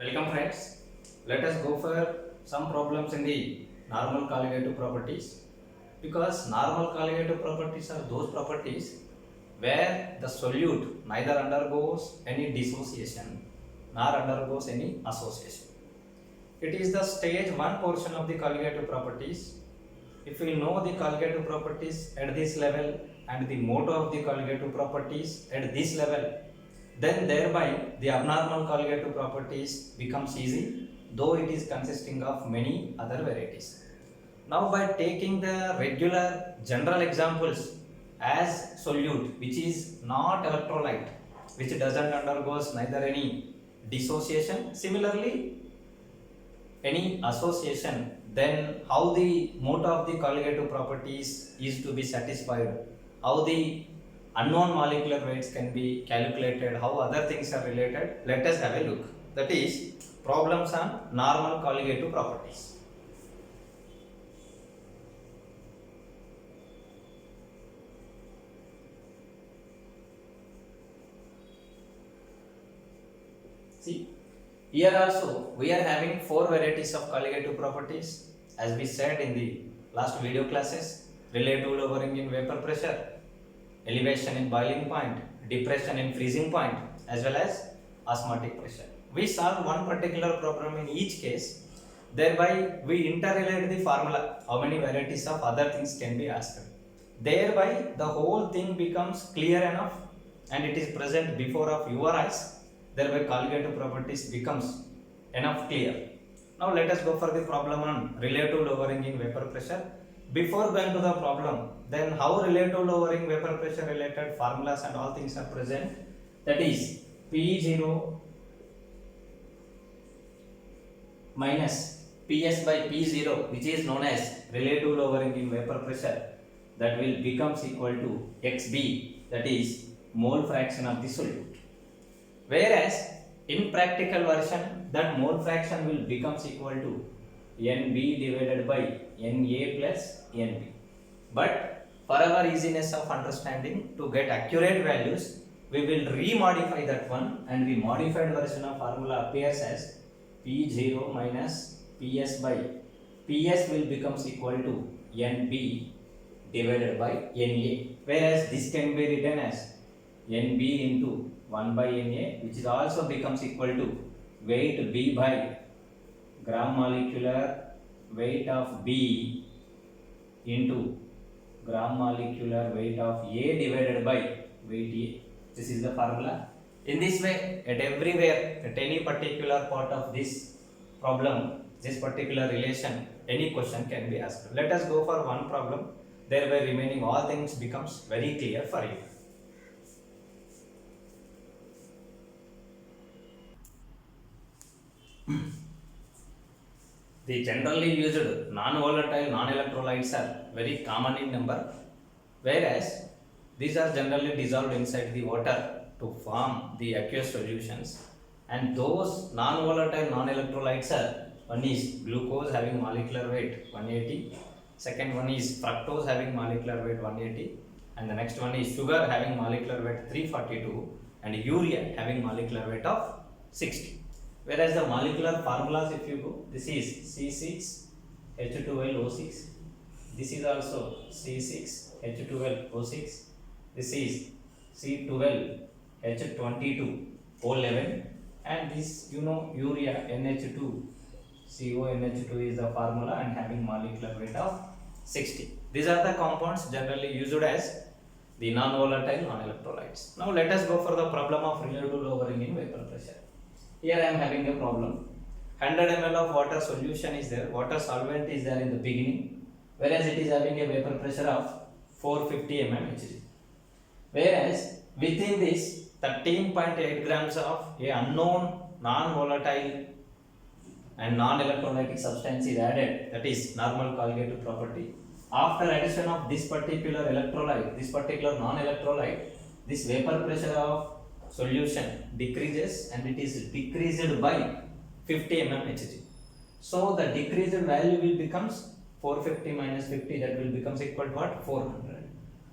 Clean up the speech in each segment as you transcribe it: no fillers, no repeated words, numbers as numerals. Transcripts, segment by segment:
Welcome friends. Let us go for some problems in the normal colligative properties, because normal colligative properties are those properties where the solute neither undergoes any dissociation nor undergoes any association. It is the stage 1 portion of the colligative properties. If we know the colligative properties at this level and the motto of the colligative properties at this level, then thereby the abnormal colligative properties becomes easy, though it is consisting of many other varieties. Now by taking the regular general examples as solute, which is not electrolyte, which doesn't undergoes neither any dissociation, similarly any association, then how the motto of the colligative properties is to be satisfied, how the unknown molecular weights can be calculated, how other things are related, let us have a look. That is problems on normal colligative properties. See, here also we are having 4 varieties of colligative properties, as we said in the last video classes: relative lowering in vapor pressure, elevation in boiling point, depression in freezing point, as well as osmotic pressure. We solve one particular problem in each case, thereby we interrelate the formula, how many varieties of other things can be asked. Thereby the whole thing becomes clear enough and it is present before of your eyes, thereby colligative properties becomes enough clear. Now let us go for the problem on relative lowering in vapor pressure. Before going to the problem, then how relative lowering vapor pressure related formulas and all things are present, that is P0 minus Ps by P0, which is known as relative lowering in vapor pressure, that will becomes equal to Xb, that is mole fraction of the solute. Whereas in practical version, that mole fraction will becomes equal to Nb divided by Na plus Nb. But for our easiness of understanding, to get accurate values, we will remodify that one, and the modified version of formula appears as P0 minus Ps by Ps will becomes equal to Nb divided by Na, whereas this can be written as Nb into 1 by Na, which is also becomes equal to weight B by gram molecular weight of B into gram molecular weight of A divided by weight A. This is the formula. In this way, at everywhere, at any particular part of this problem, this particular relation, any question can be asked. Let us go for one problem, thereby remaining all things becomes very clear for you. The generally used non-volatile non-electrolytes are very common in number, whereas these are generally dissolved inside the water to form the aqueous solutions, and those non-volatile non-electrolytes are, one is glucose having molecular weight 180, second one is fructose having molecular weight 180, and the next one is sugar having molecular weight 342, and urea having molecular weight of 60. Whereas the molecular formulas, if you go, this is C6H12O6, this is also C6H12O6, this is C12H22O11, and this urea NH2CONH2 is the formula and having molecular weight of 60. These are the compounds generally used as the non-volatile non-electrolytes. Now let us go for the problem of relative lowering in vapor pressure. Here I am having a problem. 100 ml of water solution is there, water solvent is there in the beginning, whereas it is having a vapor pressure of 450 mmHg. Whereas within this 13.8 grams of a unknown non-volatile and non-electrolytic substance is added, that is normal colligative property. After addition of this particular electrolyte, this particular non-electrolyte, this vapor pressure of solution decreases, and it is decreased by 50 mmHg. So the decreased value will becomes 450 minus 50, that will becomes equal to what? 400.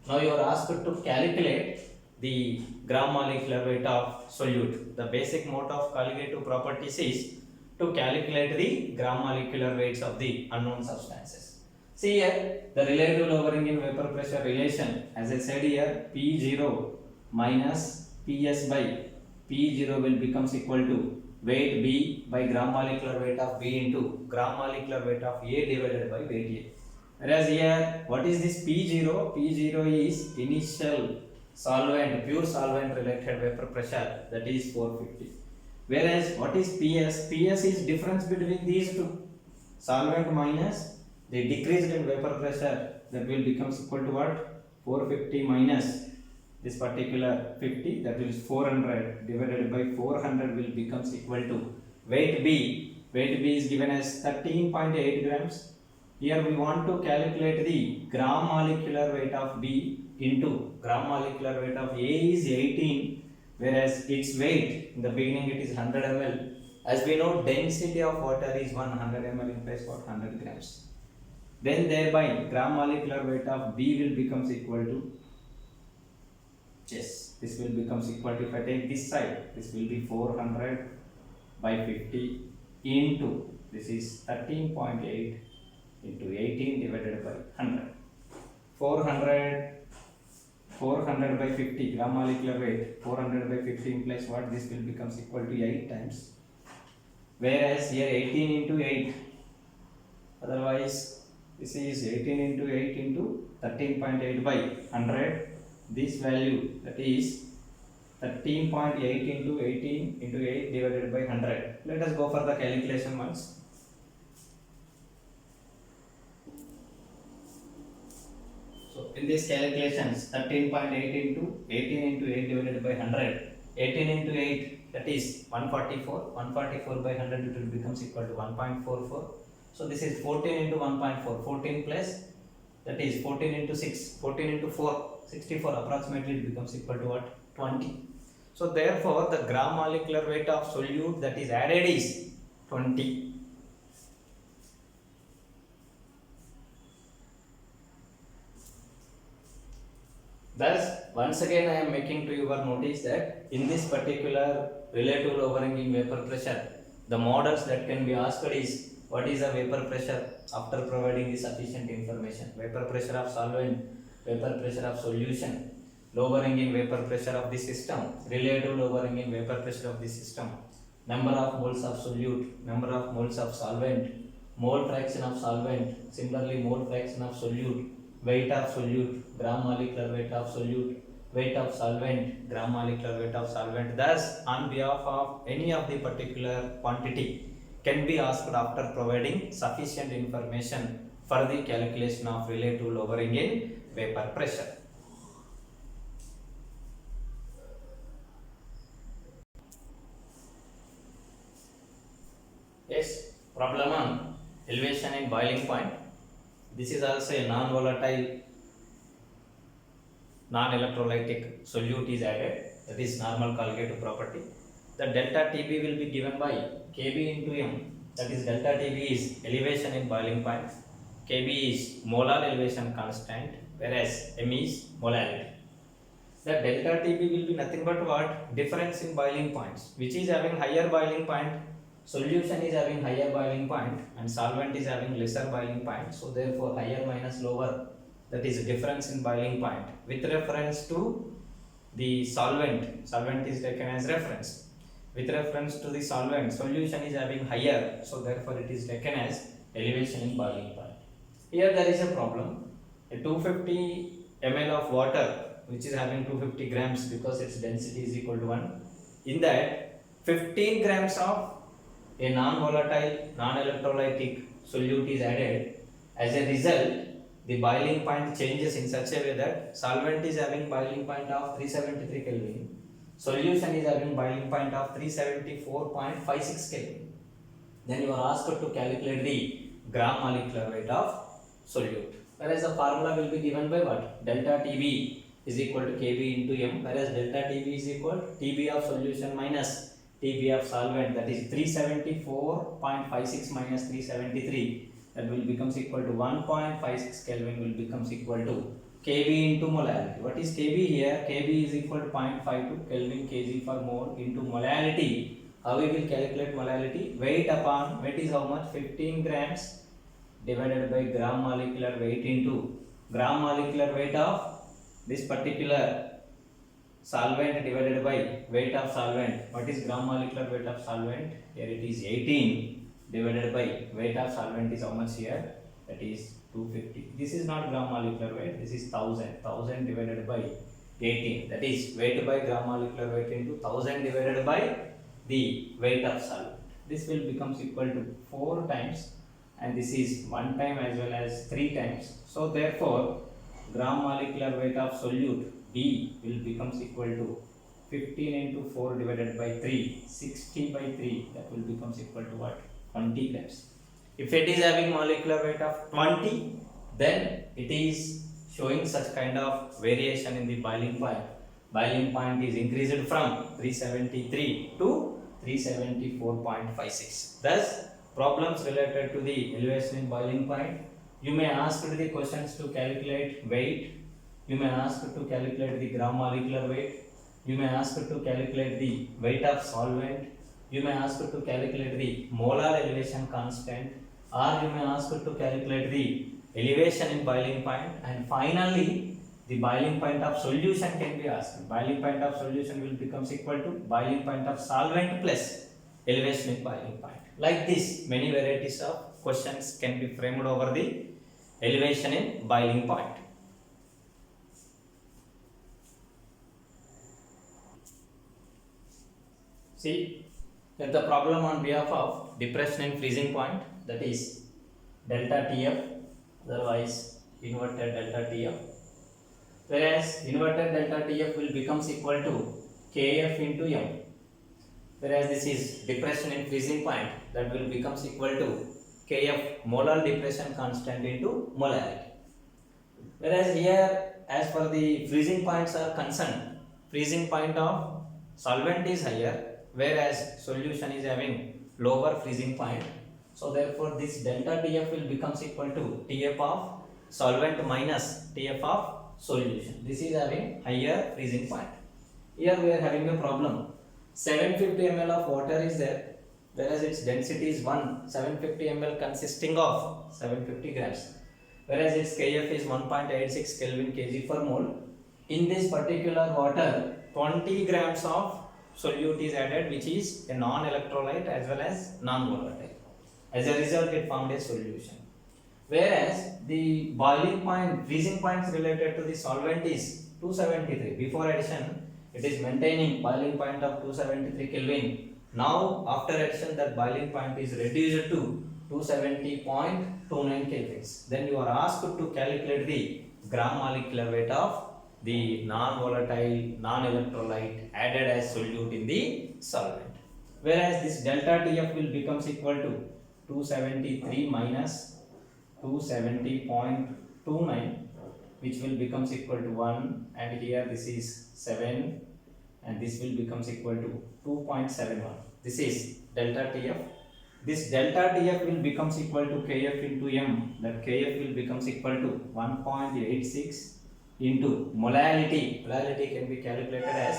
Now you are asked to calculate the gram molecular weight of solute. The basic mode of colligative properties is to calculate the gram molecular weights of the unknown substances. See here, the relative lowering in vapor pressure relation, as I said here, P0 minus Ps by P0 will becomes equal to weight B by gram molecular weight of B into gram molecular weight of A divided by weight A. Whereas here, what is this P0? P0 is initial solvent, pure solvent related vapor pressure, that is 450. Whereas what is PS? PS is difference between these two. Solvent minus the decreased in vapor pressure, that will becomes equal to what? 450 minus this particular 50, that is 400 divided by 400 will becomes equal to weight B. Weight B is given as 13.8 grams. Here we want to calculate the gram molecular weight of B into gram molecular weight of A is 18, whereas its weight in the beginning it is 100 ml. As we know, density of water is 100 ml implies what? 100 grams. Then thereby gram molecular weight of B will becomes equal to, yes, this will becomes equal to, if I take this side, this will be 400 by 50 into, this is 13.8 into 18 divided by 100. 400 by 50 gram molecular weight, 400 by 50 implies what? This will becomes equal to 8 times. Whereas here 18 into 8, otherwise this is 18 into 8 into 13.8 by 100. This value, that is 13.8 into 18 into 8 divided by 100. Let us go for the calculation once. So in these calculations, 13.8 into 18 into 8 divided by 100, 18 into 8, that is 144, 144 by 100, it will becomes equal to 1.44. So this is 14 into 1.4, 14 plus, that is 14 into 6, 14 into 4, 64, approximately it becomes equal to what? 20. So therefore the gram molecular weight of solute that is added is 20. Thus, once again I am making to your notice that in this particular relative lowering in vapor pressure, the models that can be asked is, what is the vapor pressure after providing the sufficient information? Vapor pressure of solvent, vapor pressure of solution, lowering in vapor pressure of the system, relative lowering in vapor pressure of the system, number of moles of solute, number of moles of solvent, mole fraction of solvent, similarly mole fraction of solute, weight of solute, gram molecular weight of solute, weight of solvent, gram molecular weight of solvent. Thus, on behalf of any of the particular quantity can be asked after providing sufficient information for the calculation of relative lowering in vapor pressure. Yes, problem on elevation in boiling point. This is also a non-volatile, non-electrolytic solute is added, that is normal Colgate property. The delta TB will be given by Kb into M, that is delta TB is elevation in boiling point, Kb is molar elevation constant, whereas M is molarity. The delta TB will be nothing but what? Difference in boiling points. Which is having higher boiling point? Solution is having higher boiling point and solvent is having lesser boiling point. So therefore higher minus lower, that is difference in boiling point. With reference to the solvent, solvent is taken as reference. With reference to the solvent, solution is having higher, so therefore it is taken as elevation in boiling point. Here there is a problem. A 250 ml of water which is having 250 grams because its density is equal to 1. In that 15 grams of a non-volatile, non-electrolytic solute is added. As a result, the boiling point changes in such a way that solvent is having boiling point of 373 Kelvin. Solution is having boiling point of 374.56 Kelvin. Then you are asked to calculate the gram molecular weight of solute. Whereas the formula will be given by what? Delta TB is equal to Kb into M. Whereas delta TB is equal to TB of solution minus TB of solvent, that is 374.56 minus 373, that will becomes equal to 1.56 Kelvin will becomes equal to Kb into molarity. What is Kb here? Kb is equal to 0.52 Kelvin kg per mole into molarity How we will calculate molality? Weight is how much? 15 grams divided by gram molecular weight into gram molecular weight of this particular solvent divided by weight of solvent. What is gram molecular weight of solvent? Here it is 18 divided by weight of solvent is how much here? That is 250. This is not gram molecular weight, this is 1000 divided by 18, that is weight by gram molecular weight into 1000 divided by the weight of solvent. This will becomes equal to 4 times, and this is 1 time as well as 3 times. So therefore gram molecular weight of solute D will becomes equal to 15 into 4 divided by 3, 60 by 3, that will becomes equal to what? 20 grams. If it is having molecular weight of 20, then it is showing such kind of variation in the boiling point. Boiling point is increased from 373 to 374.56. Thus, problems related to the elevation in boiling point, you may ask the questions to calculate weight, you may ask to calculate the gram molecular weight, you may ask to calculate the weight of solvent, you may ask to calculate the molar elevation constant, or you may ask to calculate the elevation in boiling point, and finally the boiling point of solution can be asked. Boiling point of solution will becomes equal to boiling point of solvent plus elevation in boiling point. Like this, many varieties of questions can be framed over the elevation in boiling point. See, that the problem on behalf of depression in freezing point, that is delta TF, otherwise inverted delta TF, whereas inverted delta TF will becomes equal to KF into M, whereas this is depression in freezing point, that will becomes equal to KF, molar depression constant into molarity. Whereas here, as for the freezing points are concerned, freezing point of solvent is higher, whereas solution is having lower freezing point. So therefore this delta TF will becomes equal to TF of solvent minus TF of solution. This is having higher freezing point. Here we are having a problem. 750 ml of water is there, whereas its density is 750 ml consisting of 750 grams, whereas its Kf is 1.86 Kelvin kg per mole. In this particular water, 20 grams of solute is added, which is a non-electrolyte as well as non-volatile. As a result, it formed a solution. Whereas the boiling point, freezing points related to the solvent is 273. Before addition, it is maintaining boiling point of 273 Kelvin. Now, after addition, that boiling point is reduced to 270.29 Kelvins. Then you are asked to calculate the gram molecular weight of the non-volatile, non-electrolyte added as solute in the solvent. Whereas this delta TF will becomes equal to 273 minus 270.29, which will becomes equal to 1, and here this is 7, and this will becomes equal to 2.71. This is delta TF. This delta TF will becomes equal to KF into M, that KF will becomes equal to 1.86 into molality. Molality can be calculated as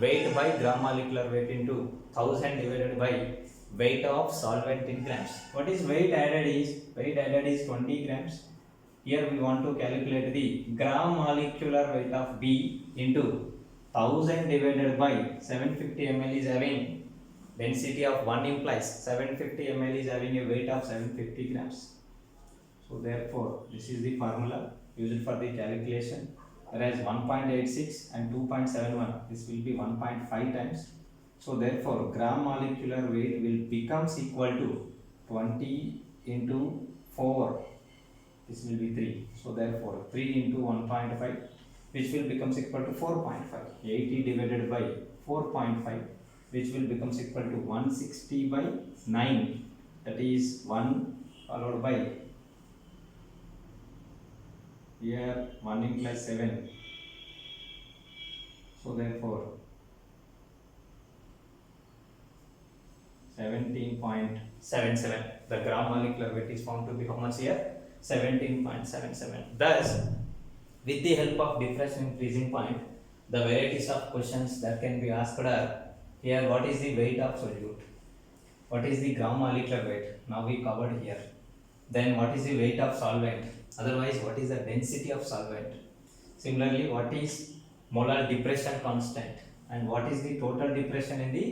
weight by gram molecular weight into 1000 divided by weight of solvent in grams. What is weight added is? Weight added is 20 grams. Here we want to calculate the gram molecular weight of B into 1000 divided by 750 ml is having density of 1 implies 750 ml is having a weight of 750 grams. So therefore, this is the formula used for the calculation, whereas 1.86 and 2.71, this will be 1.5 times. So therefore, gram molecular weight will becomes equal to 20 into 4, this will be 3. So therefore, 3 into 1.5, which will becomes equal to 4.5. 80 divided by 4.5, which will becomes equal to 160 by 9, that is 1 followed by here 1 implies 7. So therefore 17.77, the gram molecular weight is found to be how much here? 17.77. Thus, with the help of depression in freezing point, the varieties of questions that can be asked are here what is the weight of solute, what is the gram molecular weight, now we covered here. Then what is the weight of solvent, otherwise what is the density of solvent. Similarly, what is molar depression constant, and what is the total depression in the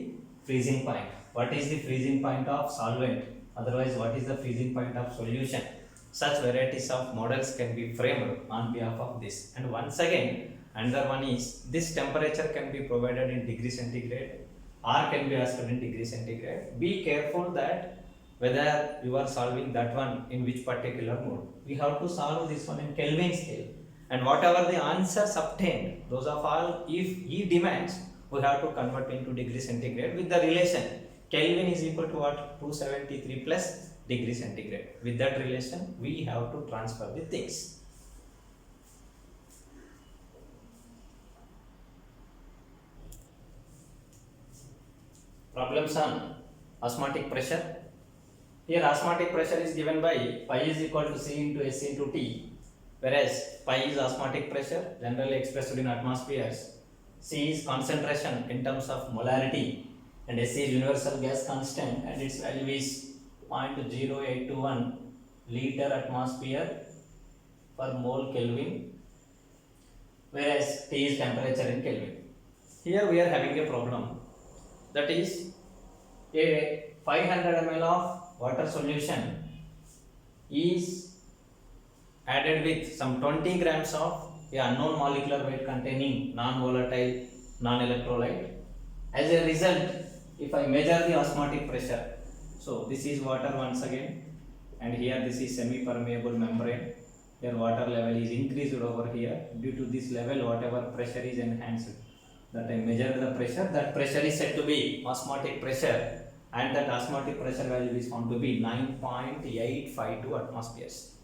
freezing point, what is the freezing point of solvent, otherwise what is the freezing point of solution. Such varieties of models can be framed on behalf of this. And once again, another one is this temperature can be provided in degree centigrade or can be asked in degree centigrade. Be careful that whether you are solving that one in which particular mode. We have to solve this one in Kelvin scale, and whatever the answers obtained, those of all, if E demands, we have to convert into degree centigrade with the relation Kelvin is equal to what, 273 plus degree centigrade. With that relation we have to transfer the things. Problems on osmotic pressure. Here osmotic pressure is given by pi is equal to C into S into T, whereas pi is osmotic pressure generally expressed in atmospheres, C is concentration in terms of molarity, and S is universal gas constant and its value is 0.0821 liter atmosphere per mole Kelvin, whereas T is temperature in Kelvin. Here we are having a problem, that is a 500 ml of water solution is added with some 20 grams of a unknown molecular weight containing non-volatile non-electrolyte. As a result, if I measure the osmotic pressure, so this is water once again, and here this is semi-permeable membrane. Here water level is increased over here. Due to this level, whatever pressure is enhanced, that I measure the pressure, that pressure is said to be osmotic pressure, and that osmotic pressure value is found to be 9.852 atmospheres.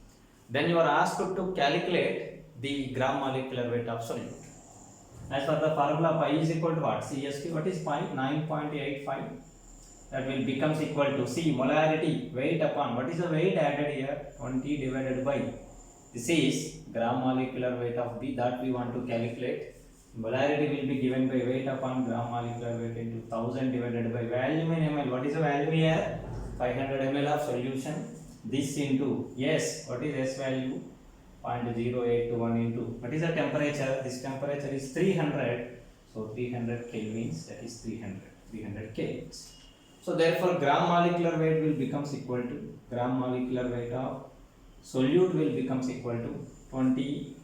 Then you are asked to calculate the gram molecular weight of solute. As per the formula, pi is equal to what? CST. What is pi? 9.85. That will becomes equal to C molarity weight upon, what is the weight added here? 20 divided by, this is gram molecular weight of B that we want to calculate. Molarity will be given by weight upon gram molecular weight into 1000 divided by volume in ml. What is the value here? 500 ml of solution. This into S. What is S value? 0.0821 into, what is the temperature? This temperature is 300. So 300 kelvins, that is 300 kelvins. So therefore gram molecular weight will becomes equal to, gram molecular weight of solute will becomes equal to 20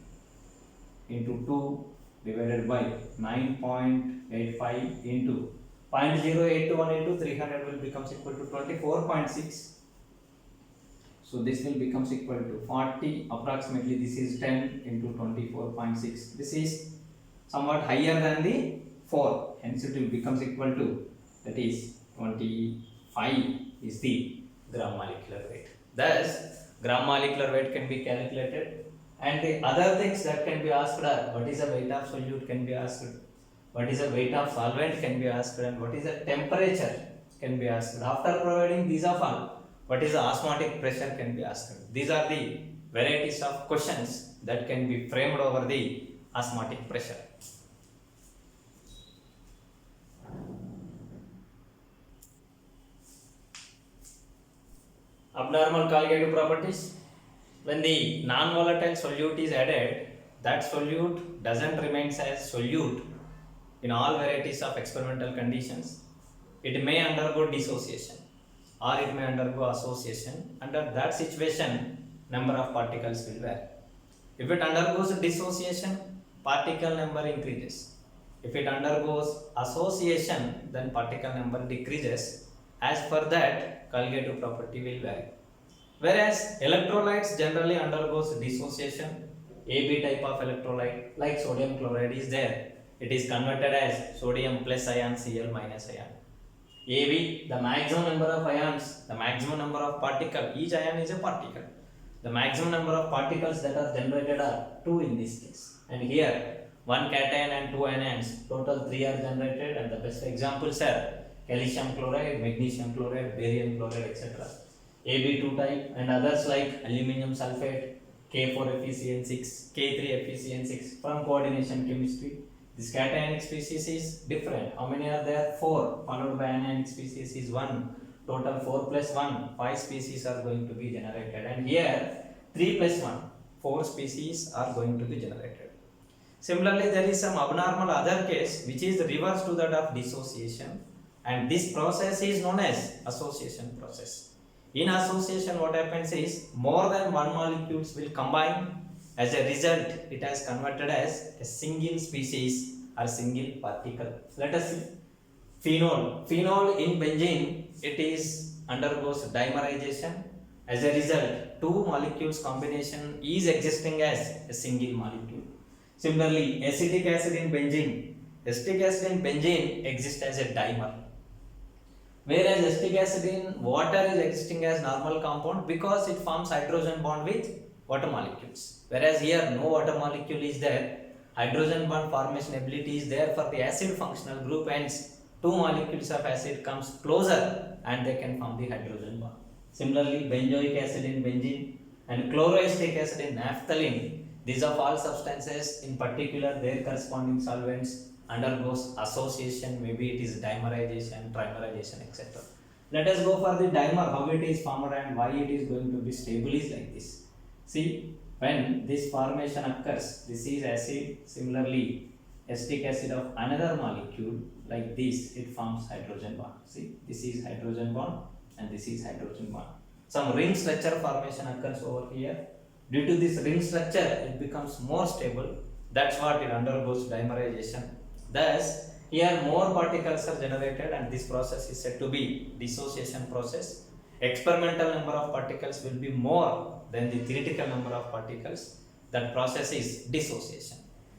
into 2 divided by 9.85 into 0.0821 into 300 will becomes equal to 24.6. So this will becomes equal to 40 approximately. This is 10 into 24.6. This is somewhat higher than the 4. Hence it will becomes equal to, that is 25 is the gram molecular weight. Thus gram molecular weight can be calculated, and the other things that can be asked are what is the weight of solute can be asked, what is the weight of solvent can be asked, and what is the temperature can be asked. After providing these of all, what is the osmotic pressure can be asked. These are the varieties of questions that can be framed over the osmotic pressure. Abnormal colligative properties. When the non-volatile solute is added, that solute doesn't remain as solute in all varieties of experimental conditions. It may undergo dissociation or it may undergo association. Under that situation, number of particles will vary. If it undergoes dissociation, particle number increases. If it undergoes association, then particle number decreases. As per that, colligative property will vary. Whereas electrolytes generally undergoes dissociation. AB type of electrolyte like sodium chloride is there. It is converted as sodium plus ion Cl minus ion. AB, the maximum number of ions, the maximum number of particles, each ion is a particle. The maximum number of particles that are generated are 2 in this case. And here 1 cation and 2 anions, total 3 are generated, and the best examples are calcium chloride, magnesium chloride, barium chloride, etc. AB2 type and others like aluminum sulfate, K4FeCN6, K3FeCN6 from coordination chemistry. This cationic species is different. How many are there? 4. Followed by anionic species is 1. Total 4 plus 1. 5 species are going to be generated. And here 3 plus 1. 4 species are going to be generated. Similarly, there is some abnormal other case which is reverse to that of dissociation. And this process is known as association process. In association, what happens is more than one molecules will combine. As a result, it has converted as a single species or single particle. Let us see. Phenol. Phenol in benzene, it is undergoes dimerization. As a result, two molecules combination is existing as a single molecule. Similarly, acetic acid in benzene. Acetic acid in benzene exists as a dimer. Whereas acetic acid in water is existing as normal compound because it forms hydrogen bond with water molecules. Whereas here no water molecule is there, hydrogen bond formation ability is there for the acid functional group, hence two molecules of acid comes closer and they can form the hydrogen bond. Similarly, benzoic acid in benzene and chloroacetic acid in naphthalene, these are all substances, in particular their corresponding solvents undergoes association, maybe it is dimerization, trimerization, etc. Let us go for the dimer, how it is formed and why it is going to be stable is like this. See, when this formation occurs, this is acid, similarly acetic acid of another molecule like this, it forms hydrogen bond. See, this is hydrogen bond and this is hydrogen bond. Some ring structure formation occurs over here. Due to this ring structure, it becomes more stable. That's what it undergoes dimerization. Thus, here more particles are generated and this process is said to be dissociation process. Experimental number of particles will be more than the theoretical number of particles. That process is dissociation.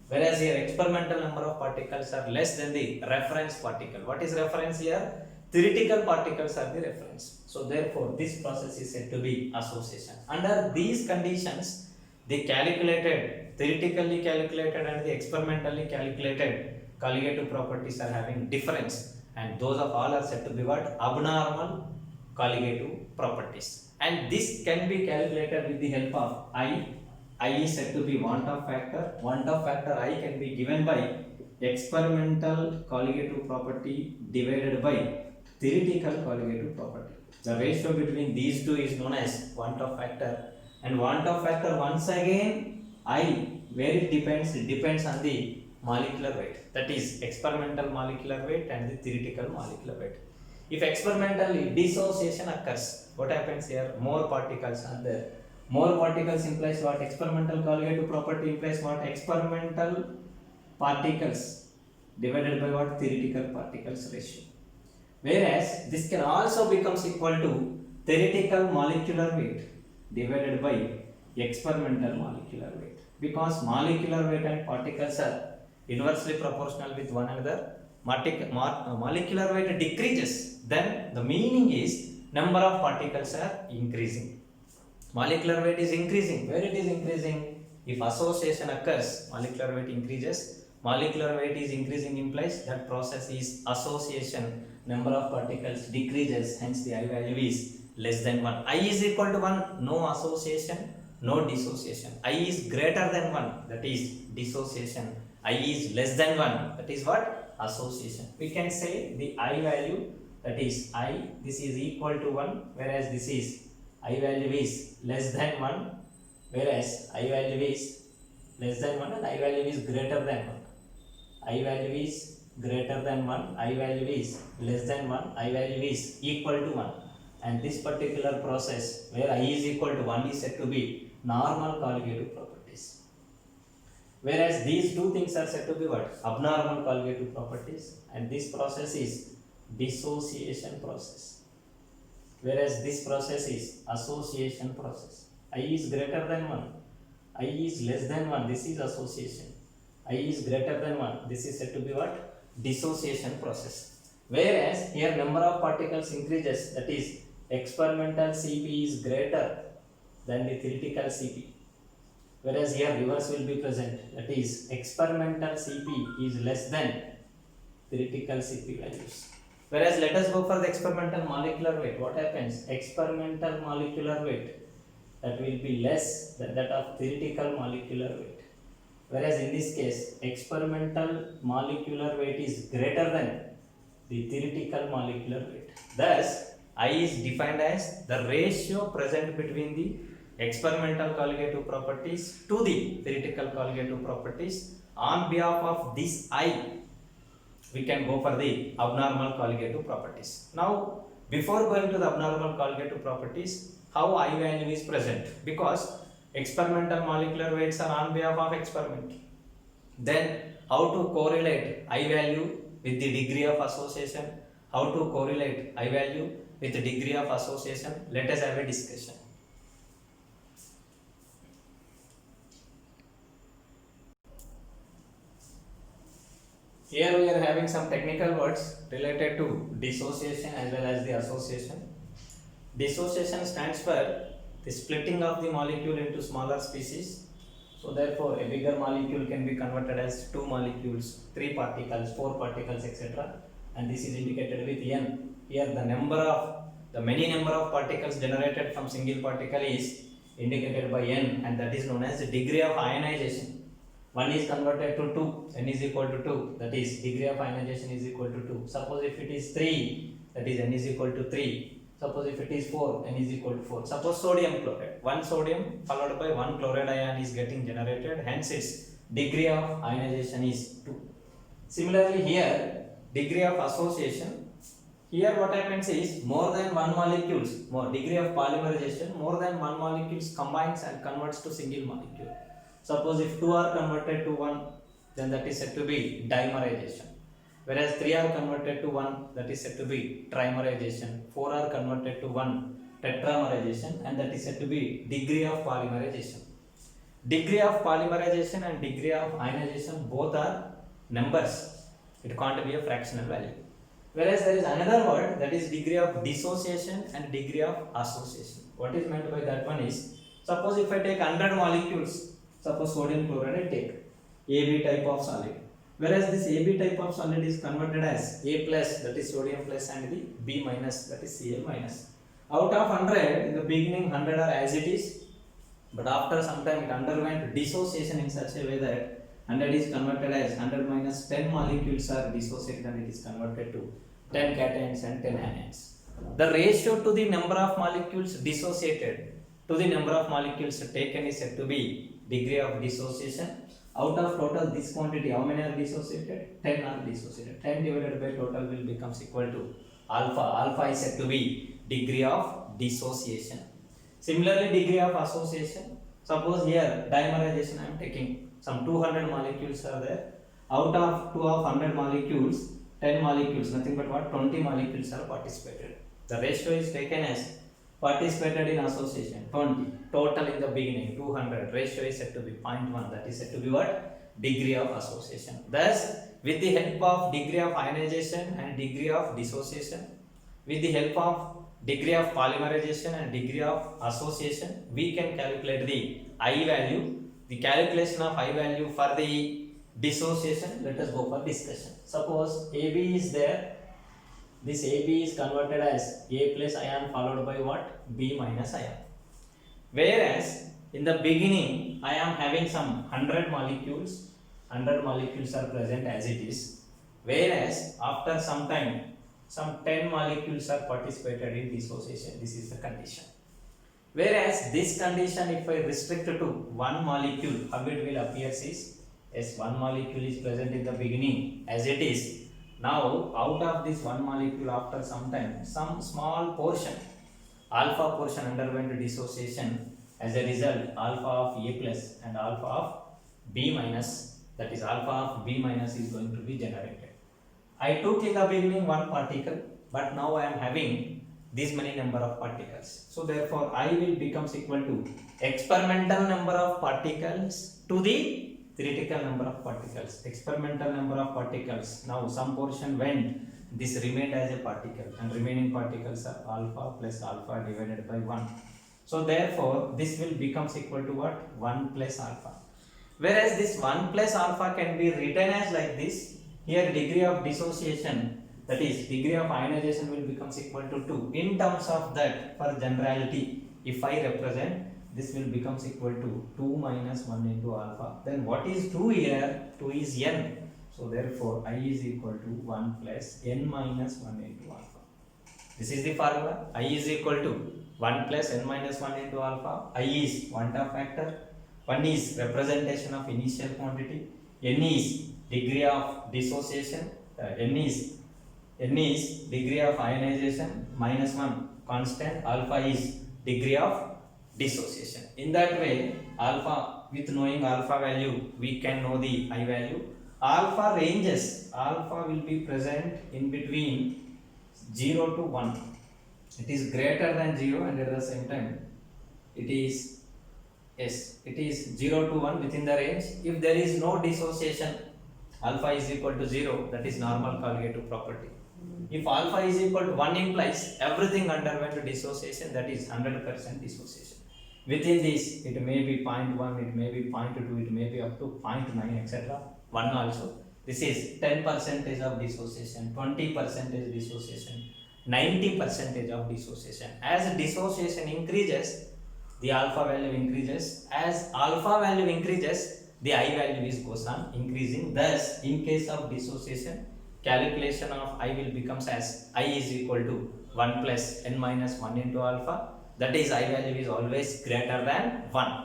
Whereas here experimental number of particles are less than the reference particle. What is reference here? Theoretical particles are the reference. So therefore this process is said to be association. Under these conditions, the calculated, theoretically calculated and the experimentally calculated colligative properties are having difference, and those of all are said to be what? Abnormal colligative properties. And this can be calculated with the help of I. I is said to be want of factor. Want of factor I can be given by experimental colligative property divided by theoretical colligative property. The ratio between these two is known as want of factor. And want of factor once again I, where it depends on the molecular weight, that is experimental molecular weight and the theoretical molecular weight. If experimentally dissociation occurs, what happens here? More particles are there. More particles implies what? Experimental colligative property implies what? Experimental particles divided by what? Theoretical particles ratio. Whereas this can also becomes equal to theoretical molecular weight divided by experimental molecular weight, because molecular weight and particles are inversely proportional with one another. Molecular weight decreases, then the meaning is number of particles are increasing. Molecular weight is increasing. Where it is increasing? If association occurs, molecular weight increases. Molecular weight is increasing implies that process is association. Number of particles decreases, hence the I value is less than 1. I is equal to 1, no association, no dissociation. I is greater than 1, that is dissociation. I is less than 1, that is what? Association. We can say the I value, that is I, this is equal to 1, whereas this is I value is less than 1, whereas I value is less than 1 and I value is greater than 1. I value is greater than 1, I value is less than 1, I value is equal to 1. And this particular process where I is equal to 1 is said to be normal colligative properties. Whereas these two things are said to be what? Abnormal colligative properties, and this process is dissociation process. Whereas this process is association process. I is greater than 1, I is less than 1, this is association. I is greater than 1, this is said to be what? Dissociation process. Whereas here number of particles increases, that is experimental Cp is greater than the theoretical Cp. Whereas here reverse will be present, that is experimental Cp is less than theoretical Cp values. Whereas let us go for the experimental molecular weight. What happens? Experimental molecular weight, that will be less than that of theoretical molecular weight. whereas in this case experimental molecular weight is greater than the theoretical molecular weight. Thus, I is defined as the ratio present between the experimental colligative properties to the theoretical colligative properties. On behalf of this I, we can go for the abnormal colligative properties. Now, before going to the abnormal colligative properties, how I value is present? Because experimental molecular weights are on behalf of experiment. Then, how to correlate I value with the degree of association? How to correlate I value with the degree of association? Let us have a discussion. Here we are having some technical words related to dissociation as well as the association. Dissociation stands for the splitting of the molecule into smaller species. So therefore a bigger molecule can be converted as 2 molecules, 3 particles, 4 particles, etc. And this is indicated with n. Here the many number of particles generated from single particle is indicated by n, and that is known as the degree of ionization. 1 is converted to 2, n is equal to 2, that is degree of ionization is equal to 2. Suppose if it is 3, that is n is equal to 3. Suppose if it is 4, n is equal to 4. Suppose sodium chloride, 1 sodium followed by 1 chloride ion is getting generated, hence its degree of ionization is 2. Similarly here, degree of association, here what happens is more than 1 molecules, more degree of polymerization, more than 1 molecules combines and converts to single molecule. Suppose if 2 are converted to 1, then that is said to be dimerization. Whereas 3 are converted to 1, that is said to be trimerization. 4 are converted to 1, tetramerization, and that is said to be degree of polymerization. Degree of polymerization and degree of ionization both are numbers. It can't be a fractional value. Whereas there is another word, that is degree of dissociation and degree of association. What is meant by that one is, suppose if I take 100 molecules, suppose sodium chloride I take, AB type of solid. Whereas this AB type of solid is converted as A plus, that is sodium plus, and the B minus, that is Cl minus. Out of 100, in the beginning 100 are as it is, but after some time it underwent dissociation in such a way that 100 is converted as 100 minus 10 molecules are dissociated, and it is converted to 10 cations and 10 anions. The ratio to the number of molecules dissociated to the number of molecules taken is said to be degree of dissociation. Out of total this quantity, how many are dissociated? 10 are dissociated. 10 divided by total will becomes equal to alpha. Alpha is said to be degree of dissociation. Similarly, degree of association. Suppose here dimerization I am taking, some 200 molecules are there. Out of 2 of 100 molecules, 10 molecules, nothing but what? 20 molecules are participated. The ratio is taken as participated in association 20, total in the beginning 200, ratio is said to be 0.1, that is said to be what? Degree of association. Thus, with the help of degree of ionization and degree of dissociation, with the help of degree of polymerization and degree of association, we can calculate the I value. The calculation of I value for the dissociation, let us go for discussion. Suppose AB is there. This AB is converted as A plus ion followed by what? B minus ion. Whereas in the beginning I am having some 100 molecules. 100 molecules are present as it is. Whereas after some time some 10 molecules are participated in dissociation. This is the condition. Whereas this condition, if I restrict to 1 molecule, how it will appear is, yes, 1 molecule is present in the beginning as it is. Now, out of this 1 molecule, after some time, some small portion, alpha portion underwent dissociation. As a result, alpha of A plus and alpha of B minus, that is alpha of B minus is going to be generated. I took in the beginning 1 particle, but now I am having this many number of particles. So therefore, I will becomes equal to experimental number of particles to the theoretical number of particles. Experimental number of particles. Now some portion went, this remained as a particle, and remaining particles are alpha plus alpha divided by 1. So therefore, this will becomes equal to what? 1 plus alpha. Whereas this 1 plus alpha can be written as like this. Here degree of dissociation, that is degree of ionization, will becomes equal to 2. In terms of that, for generality, if I represent this will becomes equal to 2 minus 1 into alpha. Then what is 2 here? 2 is n. So therefore I is equal to 1 plus n minus 1 into alpha. This is the formula. I is equal to 1 plus n minus 1 into alpha. I is one-time factor. 1 is representation of initial quantity. N is degree of dissociation. N is degree of ionization. Minus 1 constant. Alpha is degree of dissociation. In that way, alpha, with knowing alpha value, we can know the I value. Alpha ranges. Alpha will be present in between 0 to 1. It is greater than 0 and at the same time it is 0 to 1 within the range. If there is no dissociation, alpha is equal to 0, that is normal colligative property. If alpha is equal to 1 implies everything underwent dissociation, that is 100% dissociation. Within this, it may be 0.1, it may be 0.2, it may be up to 0.9, etc. 1 also. This is 10% of dissociation, 20% dissociation, 90% of dissociation. As dissociation increases, the alpha value increases. As alpha value increases, the I value is goes on increasing. Thus, in case of dissociation, calculation of I will becomes as I is equal to 1 plus n minus 1 into alpha. That is, I value is always greater than 1.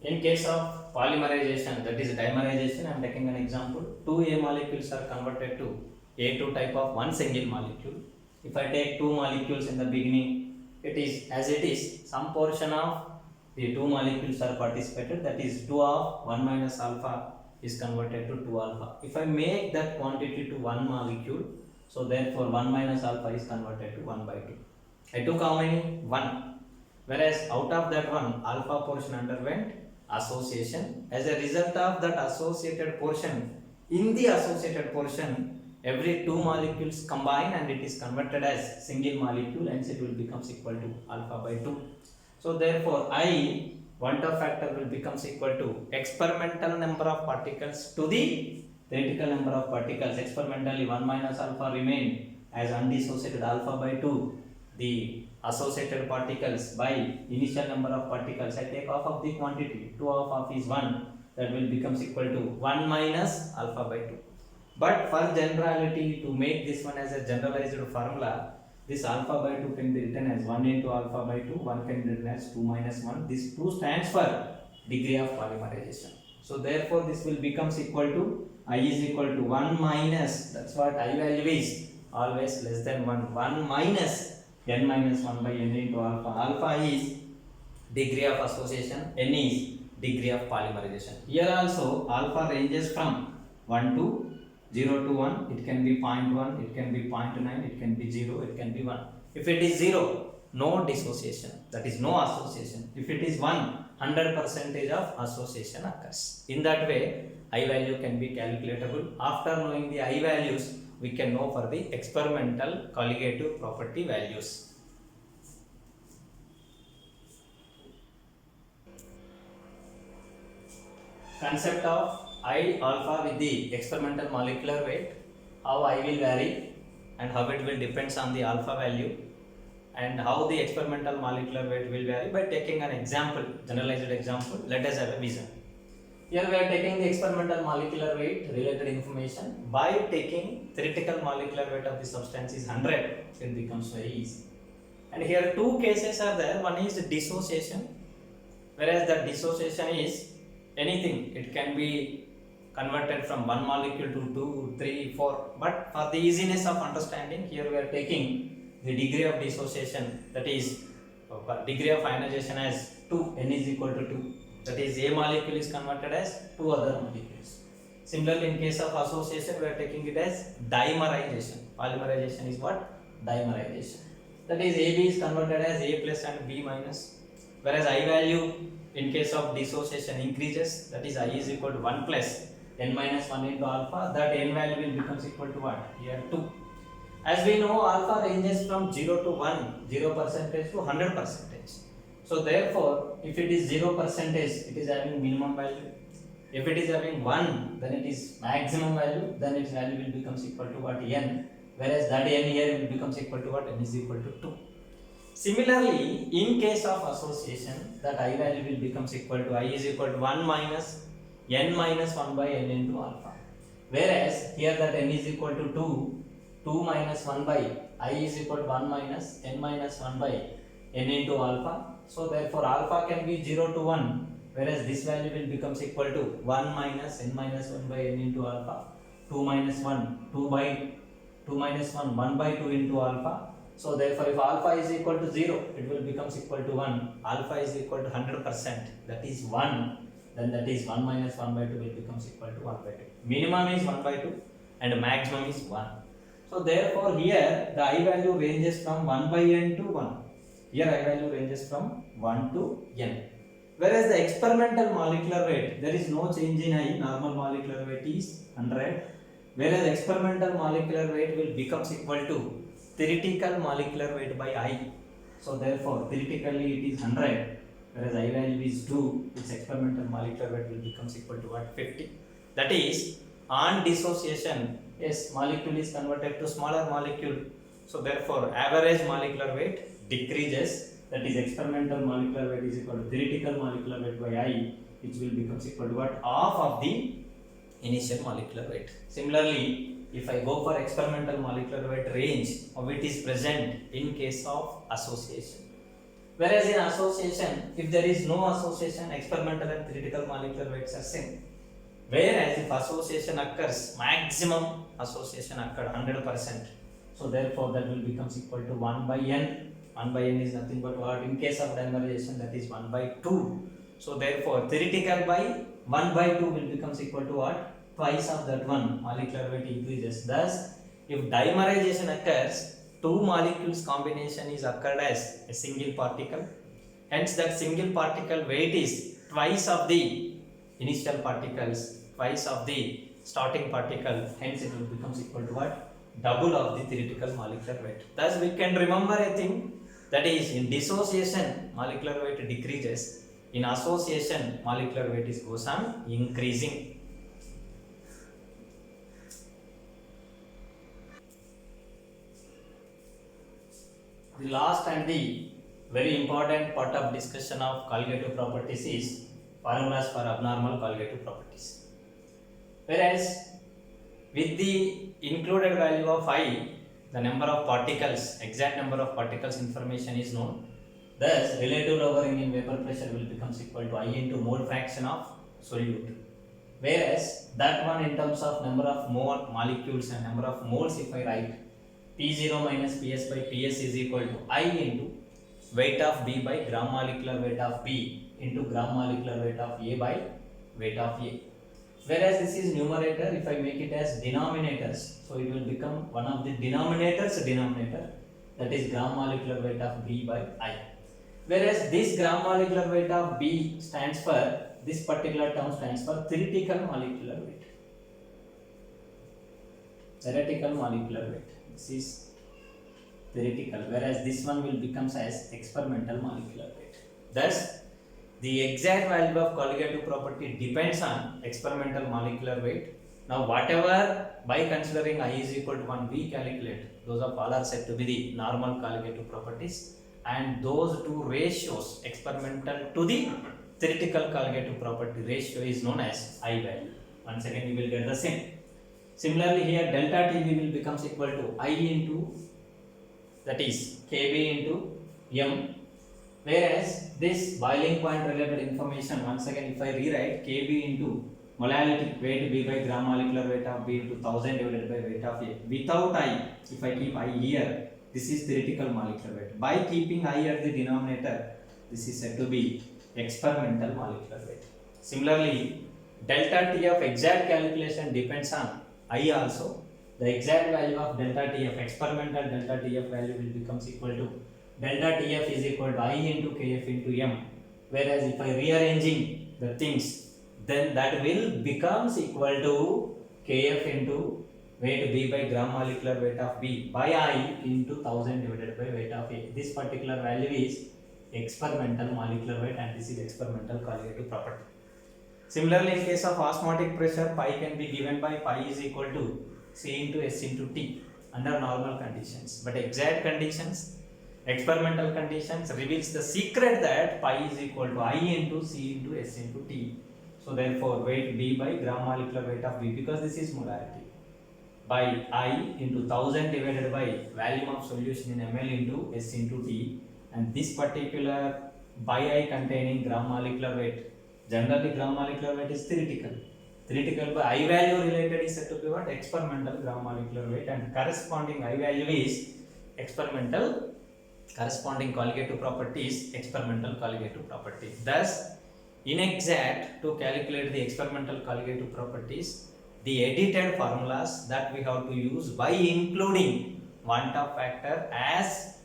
In case of polymerization, that is dimerization, I am taking an example. 2 A molecules are converted to A2 type of one single molecule. If I take 2 molecules in the beginning, it is as it is, some portion of the 2 molecules are participated, that is 2 of 1 minus alpha is converted to 2 alpha. If I make that quantity to 1 molecule, so therefore 1 minus alpha is converted to 1 by 2. I took how many? 1. Whereas out of that one, alpha portion underwent association. As a result of that associated portion, in the associated portion, every 2 molecules combine and it is converted as single molecule, and it will becomes equal to alpha by 2. So therefore I, one-time factor, will becomes equal to experimental number of particles to the theoretical number of particles. Experimentally 1 minus alpha remain as undissociated alpha by 2. The associated particles by initial number of particles, I take half of the quantity, 2 of half is 1, that will becomes equal to 1 minus alpha by 2. But for generality, to make this one as a generalized formula, this alpha by 2 can be written as 1 into alpha by 2, 1 can be written as 2 minus 1. This 2 stands for degree of polymerization. So therefore this will becomes equal to I is equal to 1 minus, that's what I value is always less than 1, 1 minus n minus 1 by n into alpha. Alpha is degree of association, n is degree of polymerization. Here also alpha ranges from 1 to 0 to 1, it can be 0.1, it can be 0.9, it can be 0, it can be 1. If it is 0, no dissociation, that is no association. If it is 1, 100% of association occurs. In that way, I value can be calculatable. After knowing the I values, we can know for the experimental colligative property values. Concept of I alpha with the experimental molecular weight, how I will vary and how it will depends on the alpha value, and how the experimental molecular weight will vary by taking an example, generalized example. Let us have a vision. Here we are taking the experimental molecular weight related information. By taking theoretical molecular weight of the substance is 100, it becomes very easy. And here 2 cases are there. One is dissociation, whereas the dissociation is anything. It can be converted from 1 molecule to 2, 3, 4. But for the easiness of understanding, here we are taking the degree of dissociation, that is degree of ionization as 2, n is equal to 2. That is, A molecule is converted as 2 other molecules. Similarly, in case of association, we are taking it as dimerization. Polymerization is what? Dimerization. That is, AB is converted as A plus and B minus. Whereas I value in case of dissociation increases, that is, I is equal to 1 plus n minus 1 into alpha. That n value will becomes equal to what? Here 2. As we know, alpha ranges from 0 to 1, 0% to 100%. So therefore, if it is 0%, it is having minimum value. If it is having 1, then it is maximum value. Then its value will becomes equal to what? N. whereas that n here will becomes equal to what? N is equal to 2. Similarly, in case of association, that I value will becomes equal to I is equal to 1 minus n minus 1 by n into alpha. Whereas here that n is equal to 2, 2 minus 1 by I is equal to 1 minus n minus 1 by n into alpha. So therefore alpha can be 0 to 1, whereas this value will becomes equal to 1 minus n minus 1 by n into alpha, 2 minus 1, 2 by 2 minus 1, 1 by 2 into alpha. So therefore if alpha is equal to 0, it will becomes equal to 1. Alpha is equal to 100%, that is 1. Then that is 1 minus 1 by 2 will becomes equal to 1 by 2. Minimum is 1 by 2 and maximum is 1. So therefore here the I value ranges from 1 by n to 1. Here I value ranges from 1 to n. Whereas the experimental molecular weight, there is no change in I. Normal molecular weight is 100. Whereas experimental molecular weight will becomes equal to theoretical molecular weight by I. So therefore theoretically it is 100, whereas I value is 2. Its experimental molecular weight will becomes equal to what? 50. That is, on dissociation, yes, molecule is converted to smaller molecule. So therefore average molecular weight decreases. That is, experimental molecular weight is equal to theoretical molecular weight by I, which will becomes equal to what? Half of the initial molecular weight. Similarly, if I go for experimental molecular weight range, of it is present in case of association. Whereas in association, if there is no association, experimental and theoretical molecular weights are same. Whereas if association occurs, maximum association occurred 100%. So therefore that will becomes equal to 1 by n. 1 by n is nothing but what? In case of dimerization, that is 1 by 2. So therefore theoretical by 1 by 2 will becomes equal to what? Twice of that one, molecular weight increases. Thus, if dimerization occurs, two molecules combination is occurred as a single particle. Hence that single particle weight is twice of the initial particles, twice of the starting particle. Hence it will becomes equal to what? Double of the theoretical molecular weight. Thus we can remember a thing, that is, in dissociation molecular weight decreases. In association molecular weight is goes on increasing. The last and the very important part of discussion of colligative properties is formulas for abnormal colligative properties. Whereas with the included value of I, the number of particles, exact number of particles information is known. Thus, relative lowering in vapor pressure will becomes equal to I into mole fraction of solute. Whereas that one in terms of number of molecules and number of moles, if I write P0 minus Ps by Ps is equal to I into weight of B by gram molecular weight of B into gram molecular weight of A by weight of A. Whereas this is numerator, if I make it as denominators, so it will become one of the denominators denominator, that is gram molecular weight of B by I. Whereas this gram molecular weight of B stands for, this particular term stands for theoretical molecular weight. Theoretical molecular weight. This is theoretical, whereas this one will becomes as experimental molecular weight. Thus, the exact value of colligative property depends on experimental molecular weight. Now, whatever by considering I is equal to 1, we calculate, those of all are said to be the normal colligative properties, and those two ratios, experimental to the theoretical colligative property ratio, is known as I value. Once again, we will get the same. Similarly, here delta Tb will becomes equal to I into, that is Kb into m. Whereas this boiling point related information, once again if I rewrite Kb into molality weight B by gram molecular weight of B into 1000 divided by weight of A. Without I, if I keep I here, this is theoretical molecular weight. By keeping I at the denominator, this is said to be experimental molecular weight. Similarly, delta T of exact calculation depends on I also. The exact value of delta Tf, experimental delta Tf value will becomes equal to delta Tf is equal to I into Kf into m. Whereas if I rearranging the things, then that will becomes equal to Kf into weight B by gram molecular weight of B by I into 1000 divided by weight of A. This particular value is experimental molecular weight, and this is experimental colligative property. Similarly, in case of osmotic pressure, pi can be given by pi is equal to C into S into T. under normal conditions, but exact conditions, experimental conditions reveals the secret that pi is equal to I into C into S into T. So therefore weight B by gram molecular weight of B, because this is molarity, by I into 1000 divided by volume of solution in ml into S into T, and this particular by I containing gram molecular weight. Generally gram molecular weight is theoretical. Theoretical by I value related is said to be what? Experimental gram molecular weight, and corresponding I value is experimental, corresponding colligative property is experimental colligative property. Thus, inexact to calculate the experimental colligative properties, the edited formulas that we have to use by including Van't factor as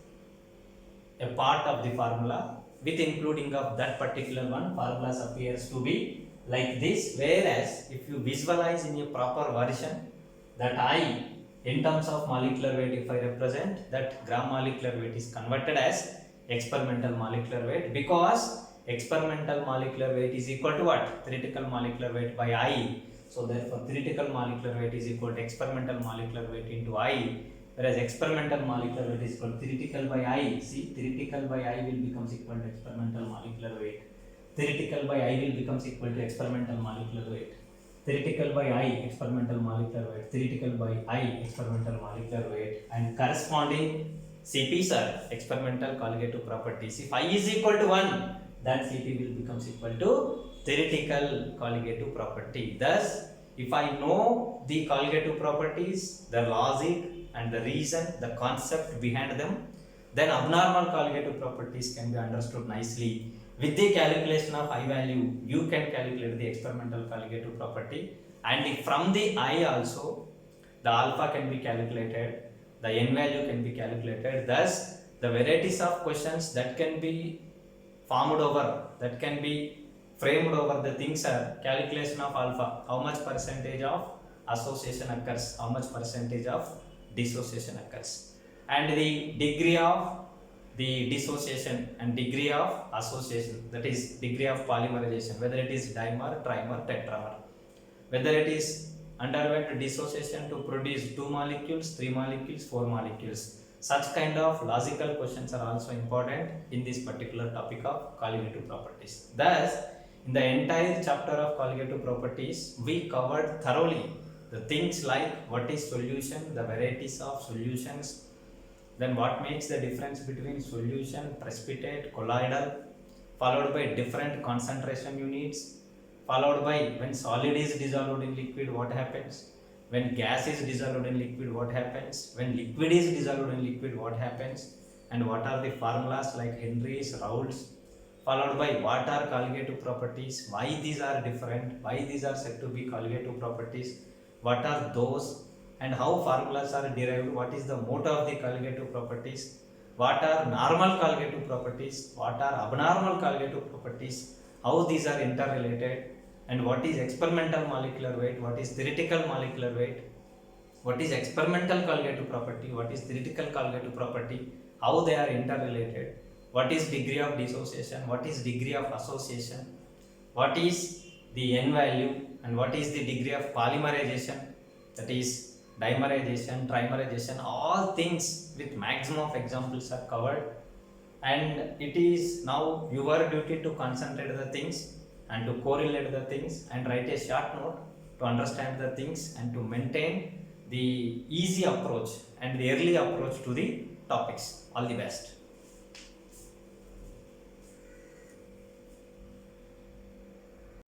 a part of the formula, with including of that particular one, formulas appears to be like this. Whereas if you visualize in a proper version, that I in terms of molecular weight, if I represent that gram molecular weight is converted as experimental molecular weight, because experimental molecular weight is equal to what? Theoretical molecular weight by I. So therefore theoretical molecular weight is equal to experimental molecular weight into I, whereas experimental molecular weight is equal to theoretical by I. See, theoretical by I will becomes equal to experimental molecular weight. Theoretical by I will becomes equal to experimental molecular weight. Theoretical by I, experimental molecular weight. Theoretical by I, experimental molecular weight, and corresponding CPs are experimental colligative properties. If I is equal to 1, that CP will becomes equal to theoretical colligative property. Thus, if I know the colligative properties, the logic and the reason, the concept behind them, then abnormal colligative properties can be understood nicely. With the calculation of I value, you can calculate the experimental colligative property, and from the I also, the alpha can be calculated, the n value can be calculated. Thus, the varieties of questions that can be formed over, that can be framed over the things are calculation of alpha, how much percentage of association occurs, how much percentage of dissociation occurs, and the degree of the dissociation and degree of association, that is degree of polymerization, whether it is dimer, trimer, tetramer, whether it is underwent dissociation to produce 2 molecules, 3 molecules, 4 molecules. Such kind of logical questions are also important in this particular topic of colligative properties. Thus, in the entire chapter of colligative properties, we covered thoroughly the things like what is solution, the varieties of solutions, then what makes the difference between solution, precipitate, colloidal, followed by different concentration units, followed by when solid is dissolved in liquid, what happens, when gas is dissolved in liquid, what happens, when liquid is dissolved in liquid, what happens, and what are the formulas like Henry's, Raoult's, followed by what are colligative properties, why these are different, why these are said to be colligative properties, what are those, and how formulas are derived, what is the mode of the colligative properties, what are normal colligative properties, what are abnormal colligative properties, how these are interrelated, and what is experimental molecular weight, what is theoretical molecular weight, what is experimental colligative property, what is theoretical colligative property, how they are interrelated, what is degree of dissociation, what is degree of association, what is the n value, and what is the degree of polymerization, that is dimerization, trimerization. All things with maximum of examples are covered, and it is now your duty to concentrate the things and to correlate the things and write a short note to understand the things and to maintain the easy approach and the early approach to the topics. All the best.